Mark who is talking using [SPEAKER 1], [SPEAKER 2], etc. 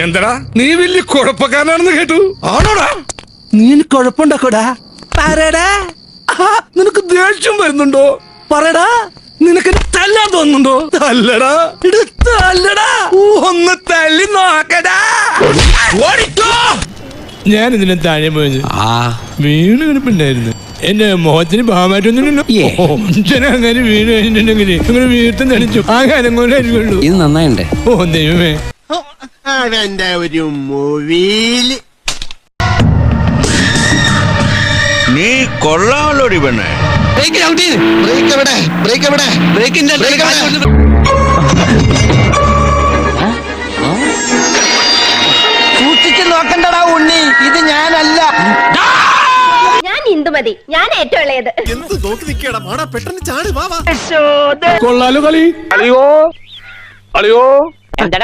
[SPEAKER 1] എന്താടാ നീ വലിയ കുഴപ്പക്കാരനാണെന്ന് കേട്ടു. ആണോടാ? നീ കുഴപ്പമുണ്ടാക്കോടാ? പറയടാ. നിനക്ക് ദേഷ്യം വരുന്നുണ്ടോ? പറയടാ. നിനക്ക് തല്ലാൻ തോന്നുന്നുണ്ടോ? തല്ലടാ, തല്ലടാ, ഒന്ന് തല്ലി നോക്കടാ. ഓടിക്കോ.
[SPEAKER 2] ഞാൻ ഇതിനെ താഴെ പോയത് വീണ് കിടപ്പുണ്ടായിരുന്നു. എന്റെ മുഖത്തിന് ഭാവമായിട്ടൊന്നുമില്ലല്ലോ. അങ്ങനെ വീണ് കഴിഞ്ഞിട്ടുണ്ടെങ്കിൽ അങ്ങനെ വീർത്തും തളിച്ചു ആകാരം കൊണ്ടായിരിക്കുള്ളൂ.
[SPEAKER 3] ഇത് നന്നായിണ്ടേ.
[SPEAKER 2] ഓ ദൈവമേ,
[SPEAKER 4] അവന്റെ ഒരു മൂവിയില്
[SPEAKER 5] നീ കൊള്ളാമല്ലോടി പെണ്ണേ.
[SPEAKER 6] സൂക്ഷിച്ച് നോക്കണ്ടടാ ഉണ്ണി, ഇത് ഞാനല്ല.
[SPEAKER 7] ഞാൻ ഇന്ദുമതി, ഞാൻ ഏറ്റവും ഇളയത്.
[SPEAKER 4] എന്ത് നോക്കി നിൽക്കടാ, മാടാ പെട്ടെന്ന് ചാടി വാ.
[SPEAKER 2] കൊള്ളാലോ കളി.
[SPEAKER 1] അളിയോ, അളിയോ,
[SPEAKER 6] എന്താ